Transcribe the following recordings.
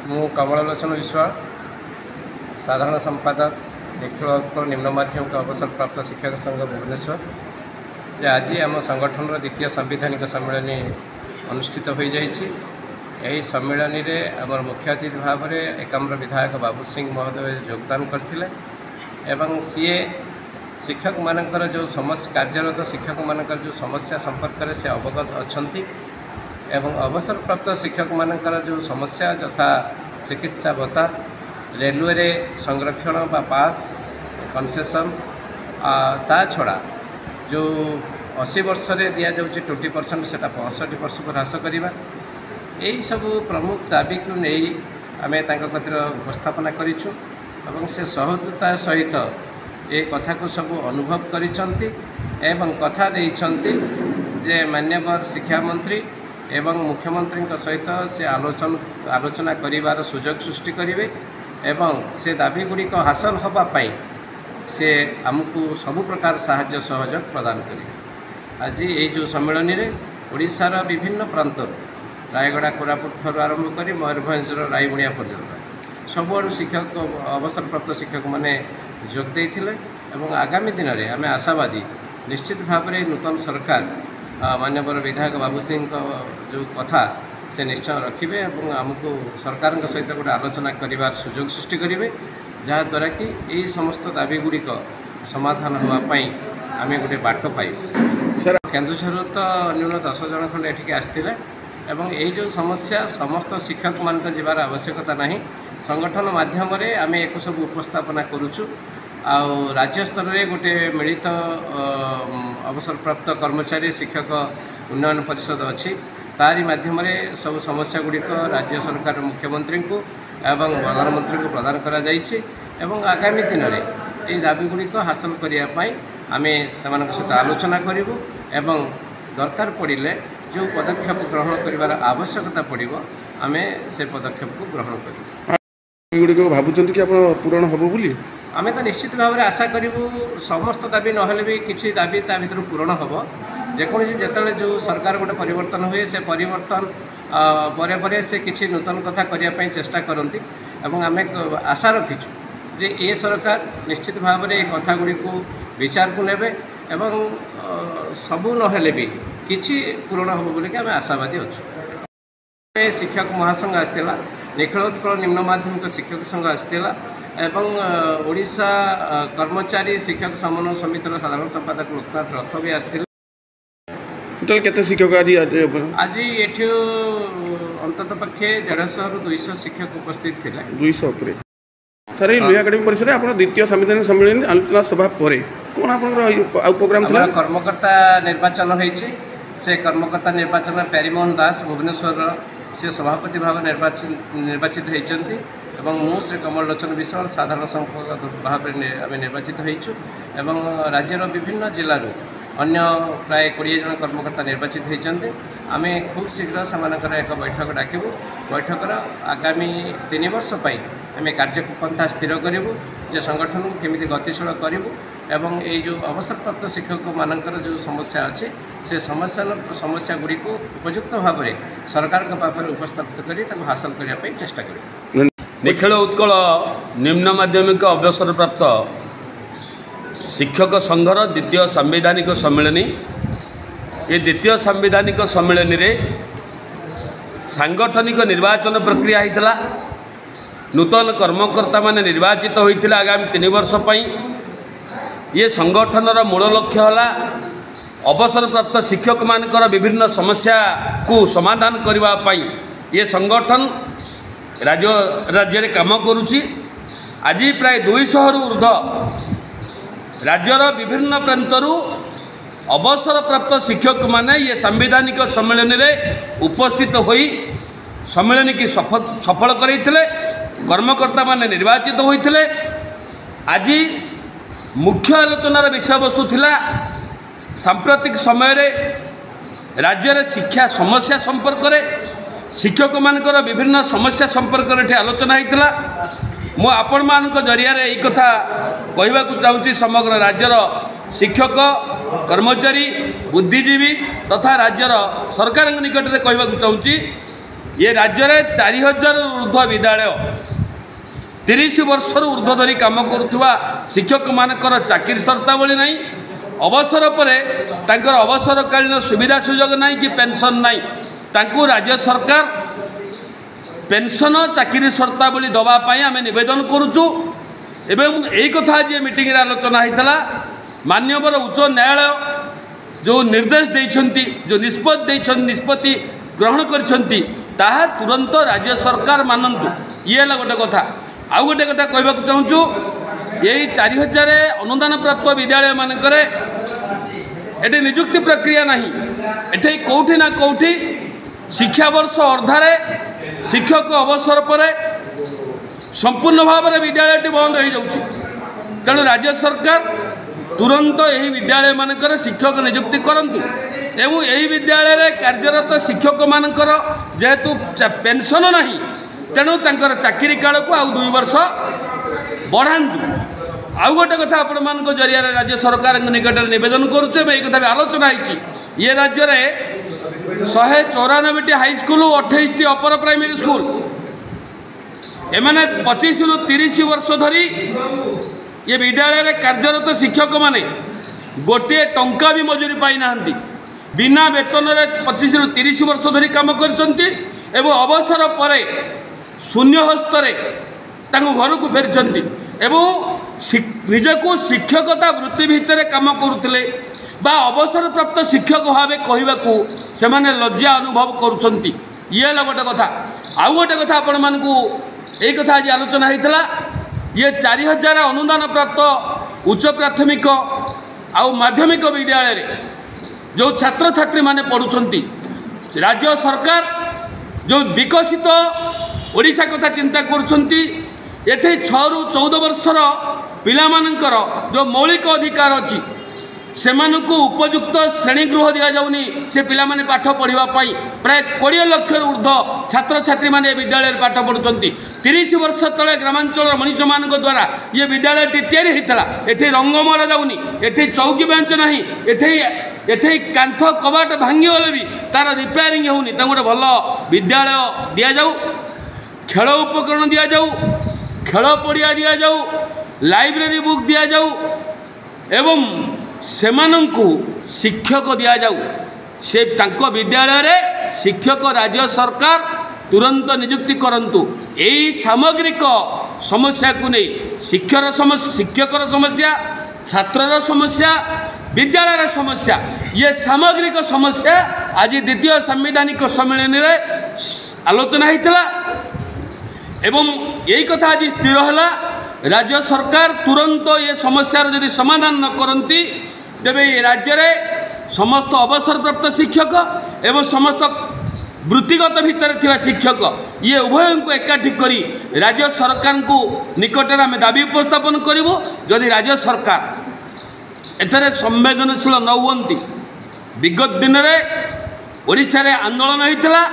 मु कमललोचन विश्वास साधारण संपादक निखिल उत्कल निम्न माध्यमिक अवसर प्राप्त शिक्षक संघ भुवनेश्वर। आज आम संगठन द्वितीय संवैधानिक सम्मेलन अनुष्ठित हो जाही सम्मेलन में आम मुख्य अतिथि भाव में एकाम्र विधायक बाबू सिंह महोदय योगदान करथिले एवं सीए शिक्षक मानकर जो समस्या कार्यरत शिक्षक मानकर जो समस्या संपर्क में से अवगत अच्छी एवं अवसर प्राप्त शिक्षक मानकर जो समस्या यथा चिकित्सा भत्ता रेलवे रे संरक्षण बा पास कन्सेसन ता छड़ा जो 80 वर्ष रे दिया जाउची 20% से 65% को ह्रास करवा यही सब प्रमुख दाबी को नहीं आम कतिर उपस्थापना करिछु एवं से सहजता सहित ये कथा को सब अनुभव करिसंती एवं कथा देइसंती जे माननीय शिक्षा मंत्री एवं मुख्यमंत्री सहित से आलोचना करिवार सुजोग सृष्टि करिवे एवं से दाबी गुड़िक हासिल होगापाई से आमको सबु प्रकार साहाय्य सहयोग प्रदान करेंगे। आज ये जो सम्मेलन में ओडिशार विभिन्न प्रांत रायगड़ा कोरापुट ठार आरंभ कर मयूरभंज रायगुणिया पर्यंत सबुआड़ शिक्षक अवसर प्राप्त शिक्षक मैंने जोग देते एवं आगामी दिन में आम आशावादी निश्चित भाव में नूतन सरकार माननीय विधायक बाबू सिंह जो कथा से निश्चय रखिए और आमको सरकार सहित गोटे आलोचना कर सुजोग सृष्टि करेंगे जहाद्वारा कि यही समस्त दाबी गुड़िक समाधान होगापाई आम गोटे बाट पाइबू। सर केन्दुझर तो न्यून 10 जन खंड एठिक आसते एवं यही जो समस्या समस्त शिक्षक मान तो जीवार आवश्यकता नहीं संगठन माध्यम आम एक सब उपस्थापना करुचु राज्य स्तर में गोटे मिलित अवसर प्राप्त कर्मचारी शिक्षक उन्नयन परिषद अच्छी तारी माध्यम सब समस्या गुड़िक राज्य सरकार मुख्यमंत्री को एवं प्रधानमंत्री को प्रदान करा जाइछि एवं आगामी दिन में ये दाबी गुड़िक हासिल करने आम सहित आलोचना करूँ एवं दरकार पड़े जो पदक्षेप ग्रहण कर आवश्यकता पड़ो आम से पदक्षेप को ग्रहण करूँ। भावुं कि पूरण हम बोली आम तो निश्चित भाव में आशा करूँ समस्त दाबी ना भी किसी दाबी ता भर पूरण हम जेकोसी जिते जो सरकार गोटे परिवर्तन हुए से परिवर्तन परे से किसी नूतन कथा करने चेष्टा करती एवं आम आशा रखीचु जे ये सरकार निश्चित भाव में कथा गुड़ी को विचार को नेबे एवं सबू नहेले भी किसी पूरण हम बोलिक आम आशावादी अच्छु। शिक्षक महासंघ आसला निखिल उत्कल निम्न माध्यमिक शिक्षक संघ आसला एवं ओडिशा कर्मचारी शिक्षक समन्वय समितिर साधारण संपादक लोकनाथ रथ भी आसते। टोटाल केते शिक्षक आज ये अंतत पक्षे 150 ରୁ 200 शिक्षक उपस्थित थे 200 पर सर ये लुया एकेडमी परिसर आप द्वितीय संवैधानिक सम्मेलन आलोचना सभा पर कौन आप प्रोग्राम था कर्मकर्ता निर्वाचन होती से कर्मकर्ता निर्वाचन प्यारीमोहन दास भुवनेश्वर से सभापति भाव निर्वाचित होती एवं मु श्री कमललोचन विश्वास साधारण संपादक भाव में निर्वाचित होइछु एवं राज्यर विभिन्न जिलूर अन्य प्राय 20 जन कर्मकर्ता निर्वाचित होती आम खूब शीघ्र से एक बैठक डाकबू बैठकर आगामी 3 वर्ष आम कार्यपंथा स्थिर करूँ जे संगठन को केमी गतिशील करूँ एवं ये जो अवसर प्राप्त शिक्षक मानकर जो समस्या अच्छी से समस्या गुड़ी को उपयुक्त भाव में सरकार के पाखे उपस्थापित कर हासिल करने चेष्टा करूँ। निखिल उत्कल निम्न माध्यमिक अवसर प्राप्त शिक्षक संघर द्वितीय संवैधानिक सम्मेलन ये द्वितीय संवैधानिक सम्मेलन रे सांगठनिक निर्वाचन प्रक्रिया होता नूतन कर्मकर्ता माने निर्वाचित होते आगामी 3 वर्ष ये संगठनर मूल लक्ष्य है अवसर प्राप्त शिक्षक मानकर विभिन्न समस्या को समाधान करने ये संगठन राज्य काम करुच्ची। आज प्राय 200 ରୁ ऊर्ध राज्यर विभिन्न प्रांतरू अवसर प्राप्त शिक्षक माने ये संवैधानिक सम्मेलन में उपस्थित होई सम्मेलन की सफल करते कर्मकर्ता माने निर्वाचित होते। आज मुख्य आलोचनार विषय वस्तु थिला सांप्रतिक समय रे राज्य रे शिक्षा समस्या संपर्क रे शिक्षक मानकर विभिन्न समस्या संपर्क रे आलोचना होता। मु आपण मान जरिया रे एक कथा कहवा चाहूँगी समग्र राज्यर शिक्षक कर्मचारी बुद्धिजीवी तथा राज्यर सरकार निकट में कहवा चाहूँगी ये राज्य में 4000 ऊर्ध्व विद्यालय 30 वर्ष ऊर्ध्व धरी काम करुवा शिक्षक मानकर चाकरी शर्तावली नहीं अवसर पर तांकर अवसरकालीन सुविधा सुजोग नहीं कि पेंशन नहीं तांकु राज्य सरकार पेंशन चाकरी शर्तावली दवापाई आम निवेदन करुचु एवं यही कथा आज मीटिंग आलोचना होता माननीय उच्च न्यायालय जो निर्देश देइछंती जो निष्पत्ति ग्रहण करिछंती ताहा तुरंत राज्य सरकार मानंतु ये गोटे कथा आउ गोटे कथा कहवाक चाहूँ यही 4000 अनुदान प्राप्त विद्यालय मानकर एटे नियुक्ति प्रक्रिया नहीं एटे कौटी ना कौटी शिक्षा वर्ष अर्धारे शिक्षक अवसर पर संपूर्ण भाव में विद्यालय बंद हो जाऊँगी तेणु राज्य सरकार तुरंत यही विद्यालय मानकर शिक्षक नियुक्ति करंतु एवं यही विद्यालय कार्यरत शिक्षक मानकर जेहेतु पेंशन नहीं तेणु तांकर चाकरी काल को आउ 2 वर्ष बढ़ातु आउ गोटे कथा आपण मान जरिया राज्य सरकार निकट में निवेदन करुचे ये कथा भी आलोचना होती ये राज्य में 194 हाईस्कल 28 अपर प्राइमरी स्कूल एमाने 25 ରୁ 30 वर्ष धरी ये विद्यालय में कार्यरत शिक्षक माने गोटे टंका भी मजूरी पाई ना बिना वेतन 25 ରୁ 30 वर्ष धरी काम करछंती एवं अवसर पर शून्य हस्तरे घर को फेरी एवं निजको शिक्षकता वृत्ति भितर काम करुले बा अवसर प्राप्त शिक्षक भाव कहवाकू से लज्जा अनुभव करुँच ये गोटे कथा आउ गोटे कथा आपण मानकू यही कथा आज आलोचना होता ये 4000 अनुदान प्राप्त उच्च प्राथमिक आउ माध्यमिक विद्यालय जो छात्र छात्री माने पढ़ुछंती राज्य सरकार जो विकसित ओडिशा कथा चिंता करुछंती एठे 6 ରୁ 14 वर्षर पिलामानंकर जो मौलिक अधिकार अच्छी से उपयुक्त श्रेणीगृह दि जाऊनी से पिला माने पाठ पढ़ा प्राय 20 लाख ऊर्ध्व छात्र छात्री माने विद्यालय पाठ पढ़ुंट 30 वर्ष तले ग्रामांचल मनीष मान द्वारा ये विद्यालय तैयारी होता ये रंग मरा जाऊनी ये चौकी बेंच ना ये कांथ कबाट भांगीगले भी तार रिपेयरिंग होनी गोटे भल विद्यालय दि जाऊ खेल उपकरण दि जाऊ खेल पड़िया दि जाऊ लाइब्रेरी बुक दि जाऊ एवं सेमानंकु शिक्षक दि जाऊ से तांको विद्यालय रे शिक्षक राज्य सरकार तुरंत नियुक्ति करंतु यही सामग्रिक समस्या को नहीं शिक्षकर समस्या छात्रर समस्या विद्यालय समस्या ये सामग्रिक समस्या आज द्वितीय संवैधानिक सम्मेलन रे आलोचना होता एवं यही कथा आज स्थिर है राज्य सरकार तुरंत ये समस्यार यदि समाधान न करती तेबे ये राज्य में समस्त अवसर प्राप्त शिक्षक एवं समस्त वृत्तिगत भितर थिबा शिक्षक ये उभय को एकाठी करी राज्य सरकार को निकट में दाबी उपस्थापन करिवो जदि राज्य सरकार एथरे संवेदनशील न हुअंती विगत दिन में ओडिशा रे आंदोलन होइतला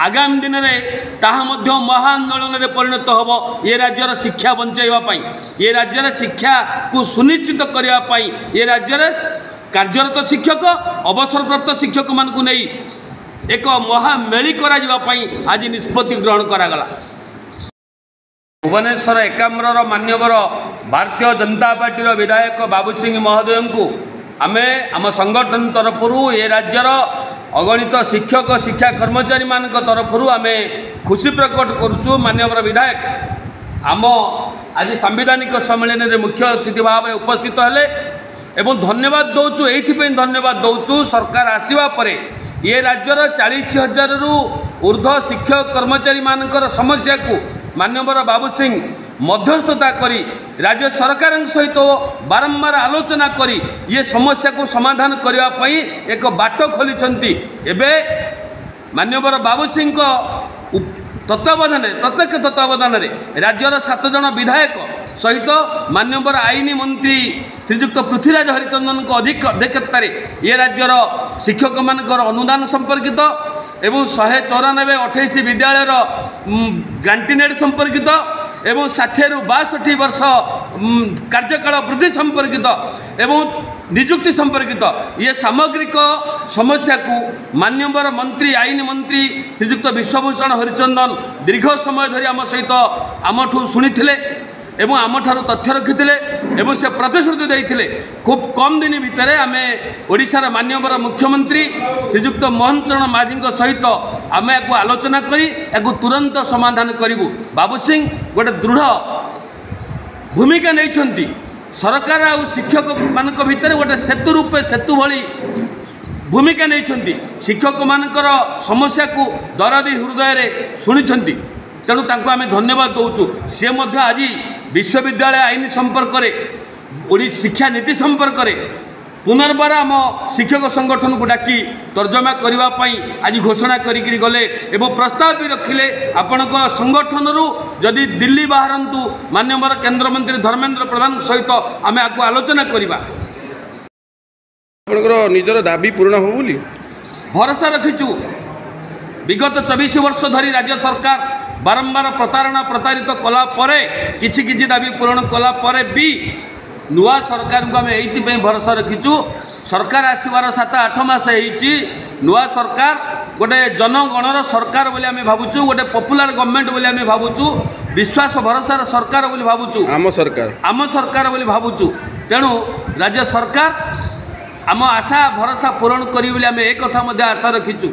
आगामी दिन में ताहा मध्य महा आंदोलन में परिणत होब ये राज्यर शिक्षा बंचाइबा ये राज्यर शिक्षा को सुनिश्चित करने ये राज्यर कार्यरत शिक्षक अवसर प्राप्त शिक्षक मान नहीं एक महामेली आज निष्पत्ति ग्रहण करागला भुवनेश्वर एकाम्र मान्यवर भारतीय जनता पार्टी विधायक बाबू सिंह महोदय को आमे आम संगठन तरफ ये राज्यर अगणित शिक्षक शिक्षा कर्मचारी मान तरफ आमे खुशी प्रकट करुचु मान्यवर विधायक आम आज सांविधानिक सम्मेलन में मुख्य अतिथि भाव में उपस्थित हेले एवं धन्यवाद दौचु ये धन्यवाद दौचु सरकार आसवा परे ये राज्यर 40,000 रु ऊर्ध्व शिक्षक कर्मचारी मानकर समस्या को मान्यवर बाबू सिंह मध्यस्थता करी राज्य सरकार सहित बारंबार आलोचना करी ये समस्या को समाधान करने एक बाट खोली एबे मान्यवर बाबू सिंह तत्वावधान प्रत्यक्ष तत्वावधान राज्यर 7 जन विधायक सहित मान्यवर आईन मंत्री श्रीजुक्त पृथ्वीराज हरिचंदन अध्यक्षतार ये राज्यर शिक्षक मानकर अनुदान संपर्कित एवं 194-28 विद्यालय ग्रांटीनेट संपर्कित एवं 60 ରୁ 62 वर्ष कार्यकाल वृद्धि संपर्कित एवं निजुक्ति संपर्कित ये सामग्रिक समस्या को माननीय मंत्री आईन मंत्री श्रीजुक्त विश्वभूषण हरिचंदन दीर्घ समय धरी आम सहित आमठू शुणी एवं आमठार तथ्य रखिते एवं से प्रतिश्रुति देते खूब कम दिन भितर आम ओडिशार माननीय मुख्यमंत्री श्रीजुक्त मोहन चरण माझी सहित आम या आलोचना करी या तुरंत समाधान करूँ। बाबू सिंह गोटे दृढ़ भूमिका नहीं सरकार आ शिक्षक मान भितर गोटे सेतु रूपे सेतु भली भूमिका नहीं शिक्षक मानकर समस्या को दरदी हृदय शुणी तेणु तांको आमे धन्यवाद दौचु। सी आज विश्वविद्यालय आईन संपर्क में शिक्षा नीति संपर्क में पुनर्बार आम शिक्षक संगठन को डाकी तर्जमा करने आज घोषणा करी गले एवं प्रस्ताव भी रखिले आपण संगठन जदि दिल्ली बाहरतु माननीय केंद्रमंत्री धर्मेंद्र प्रधान सहित आम आपको आलोचना करवा। निजर दाबी पूर्ण हो बोली भरोसा रखीचु। विगत 24 वर्ष धरी राज्य सरकार बारंबार प्रतारणा प्रतारित कला परे किछि दाबी पूरण कला परे भी नुआ सरकार को आम ये भरोसा रखीचु। सरकार आसबार 7-8 मास होती नुआ सरकार गोटे जनगणर सरकार बोली आम भावुचु गोटे पपुलार गवर्नमेंट बोली आम भावुचु विश्वास भरोसार सरकार बोली भावुचु आम सरकार बोली भावुचु। तेणु राज्य सरकार आम आशा भरोसा पूरण करी बोली आम एक कथा आशा रखीचु।